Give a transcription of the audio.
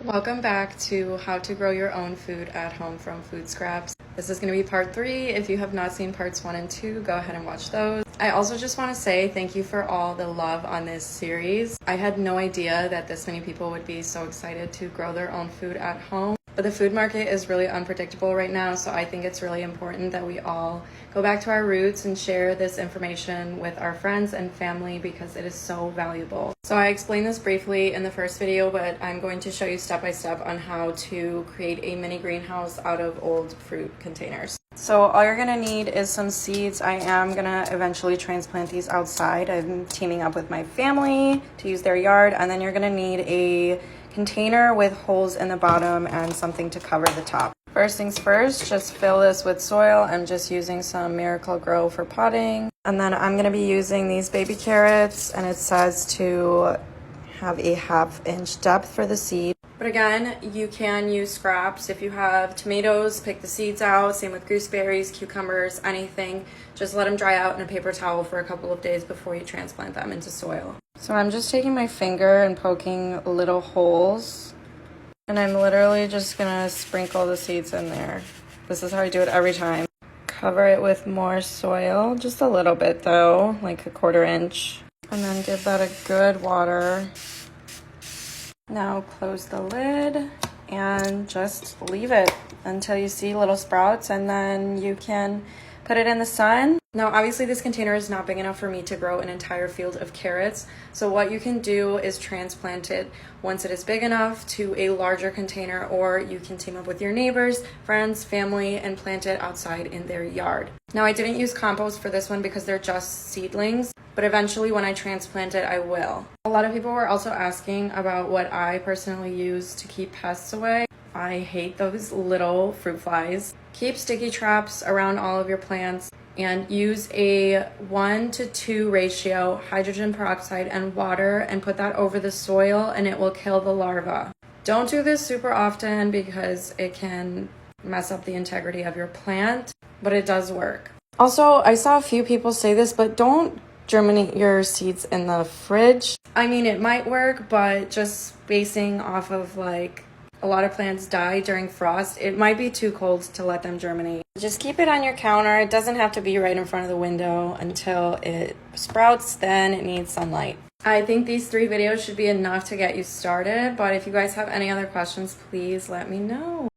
Welcome back to how to grow your own food at home from food scraps. This is going to be part 3. If you have not seen parts 1 and 2, go ahead and watch those. I also just want to say thank you for all the love on this series. I had no idea that this many people would be so excited to grow their own food at home. But the food market is really unpredictable right now, so I think it's really important that we all go back to our roots and share this information with our friends and family because it is so valuable. So I explained this briefly in the first video, but I'm going to show you step by step on how to create a mini greenhouse out of old fruit containers. So all you're gonna need is some seeds. I am gonna eventually transplant these outside. I'm teaming up with my family to use their yard, and then you're gonna need a container with holes in the bottom and something to cover the top. First things first, just fill this with soil. I'm just using some Miracle Grow for potting. And then I'm gonna be using these baby carrots, and it says to have a 1/2 inch depth for the seed. But again, you can use scraps. If you have tomatoes, pick the seeds out. Same with gooseberries, cucumbers, anything. Just let them dry out in a paper towel for a couple of days before you transplant them into soil. So I'm just taking my finger and poking little holes. And I'm literally just gonna sprinkle the seeds in there. This is how I do it every time. Cover it with more soil, just a little bit though, like a 1/4 inch. And then give that a good water. Now close the lid and just leave it until you see little sprouts, and then you can put it in the sun. Now obviously this container is not big enough for me to grow an entire field of carrots, so what you can do is transplant it once it is big enough to a larger container, or you can team up with your neighbors, friends, family, and plant it outside in their yard. Now I didn't use compost for this one because they're just seedlings, but eventually when I transplant it, I will. A lot of people were also asking about what I personally use to keep pests away. I hate those little fruit flies. Keep sticky traps around all of your plants and use a 1-to-2 ratio hydrogen peroxide and water and put that over the soil, and it will kill the larvae. Don't do this super often because it can mess up the integrity of your plant, but it does work. Also, I saw a few people say this, but don't germinate your seeds in the fridge. I mean, it might work, but just basing off of like a lot of plants die during frost, it might be too cold to let them germinate. Just keep it on your counter. It doesn't have to be right in front of the window until it sprouts, then it needs sunlight. I think these 3 videos should be enough to get you started, but if you guys have any other questions, please let me know.